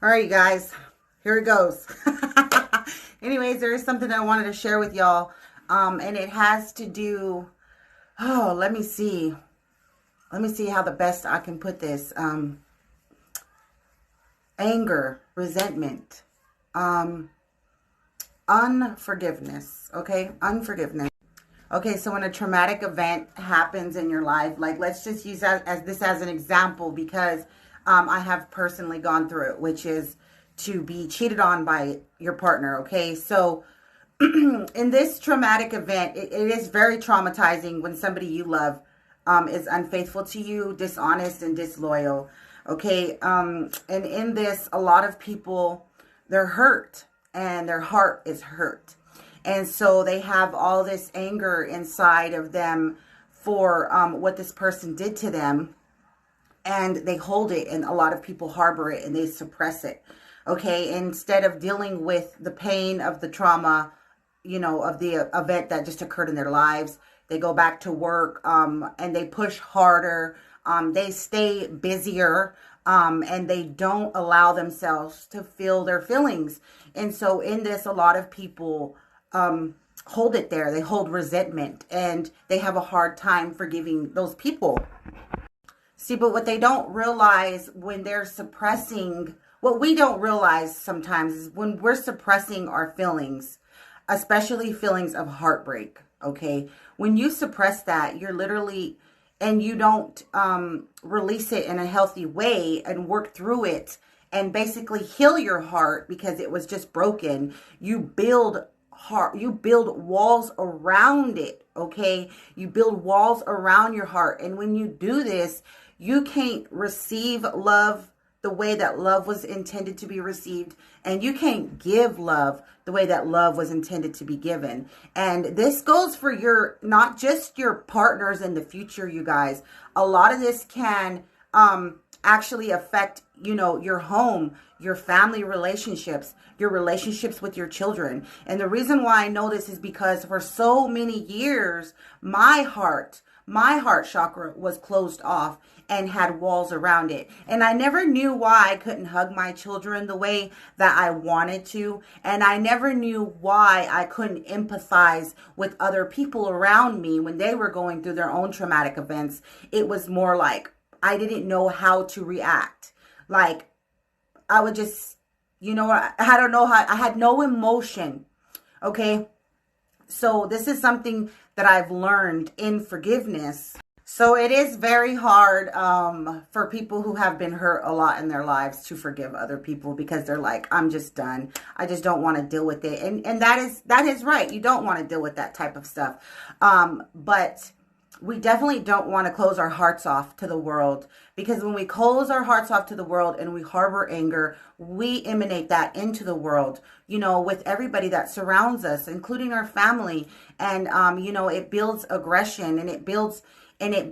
All right, you guys, here it goes. Anyways, there is something I wanted to share with y'all, and it has to do. Oh, let me see. Let me see how the best I can put this. Anger, resentment, um, unforgiveness. Okay, unforgiveness. Okay, so when a traumatic event happens in your life, like let's just use that as this as an example because I have personally gone through it, which is to be cheated on by your partner. Okay, so in this traumatic event, it is very traumatizing when somebody you love is unfaithful to you, dishonest, and disloyal. Okay, and in this, a lot of people, they're hurt and their heart is hurt. And so they have all this anger inside of them for what this person did to them. And they hold it, and a lot of people harbor it and they suppress it. Okay, instead of dealing with the pain of the trauma, of the event that just occurred in their lives, they go back to work and they push harder. They stay busier and they don't allow themselves to feel their feelings. And so in this, a lot of people hold it there. They hold resentment and they have a hard time forgiving those people. See, but what they don't realize when they're suppressing, what we don't realize sometimes is when we're suppressing our feelings, especially feelings of heartbreak, okay? When you suppress that, you're literally, and you don't release it in a healthy way and work through it and basically heal your heart because it was just broken, you build walls around it, okay? You build walls around your heart. And when you do this, you can't receive love the way that love was intended to be received. And you can't give love the way that love was intended to be given. And this goes for not just your partners in the future, you guys. A lot of this can actually affect, your home, your family relationships, your relationships with your children. And the reason why I know this is because for so many years, my heart chakra was closed off and had walls around it. And I never knew why I couldn't hug my children the way that I wanted to. And I never knew why I couldn't empathize with other people around me when they were going through their own traumatic events. It was more like I didn't know how to react. Like I would just, I don't know how, I had no emotion. Okay. So this is something that I've learned in forgiveness. So it is very hard for people who have been hurt a lot in their lives to forgive other people because they're like, I'm just done. I just don't want to deal with it. And that is right. You don't want to deal with that type of stuff. But we definitely don't want to close our hearts off to the world, because when we close our hearts off to the world and we harbor anger, we emanate that into the world, with everybody that surrounds us, including our family. And, it builds aggression and it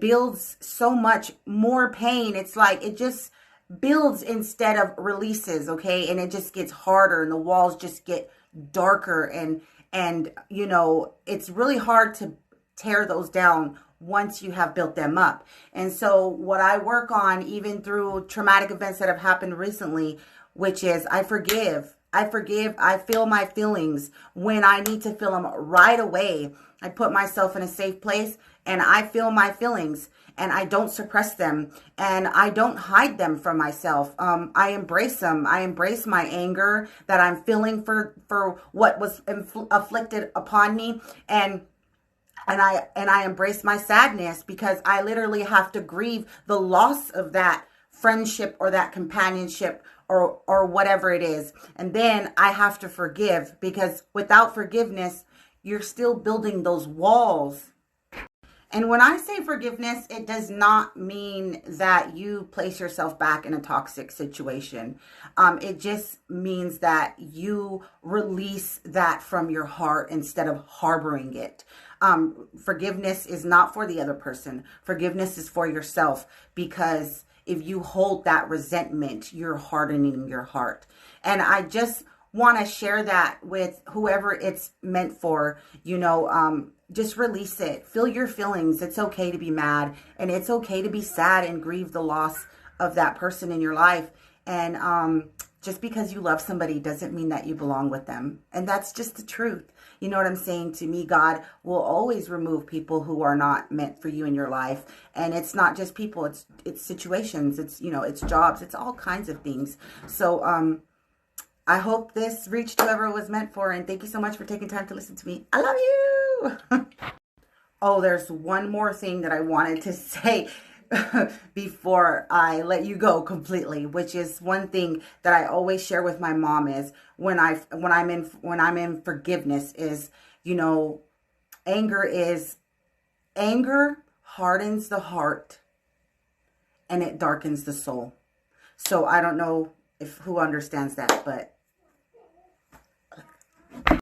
builds so much more pain. It's like it just builds instead of releases. Okay. And it just gets harder and the walls just get darker and, it's really hard to tear those down once you have built them up. And so what I work on, even through traumatic events that have happened recently, which is I forgive, I feel my feelings when I need to feel them right away. I put myself in a safe place and I feel my feelings and I don't suppress them and I don't hide them from myself. I embrace them. I embrace my anger that I'm feeling for what was afflicted upon me. And I embrace my sadness because I literally have to grieve the loss of that friendship or that companionship or whatever it is. And then I have to forgive, because without forgiveness, you're still building those walls. And when I say forgiveness, it does not mean that you place yourself back in a toxic situation. It just means that you release that from your heart instead of harboring it. Forgiveness is not for the other person. Forgiveness is for yourself, because if you hold that resentment, you're hardening your heart. And I just want to share that with whoever it's meant for. Just release it. Feel your feelings. It's okay to be mad, and it's okay to be sad and grieve the loss of that person in your life. And Just because you love somebody doesn't mean that you belong with them. And that's just the truth. You know what I'm saying? To me, God will always remove people who are not meant for you in your life. And it's not just people, it's situations, it's, you know, it's jobs, it's all kinds of things. So I hope this reached whoever it was meant for, and thank you so much for taking time to listen to me. I love you. Oh, there's one more thing that I wanted to say before I let you go completely, which is one thing that I always share with my mom is when I'm in forgiveness is, you know, anger hardens the heart and it darkens the soul. So I don't know if who understands that, but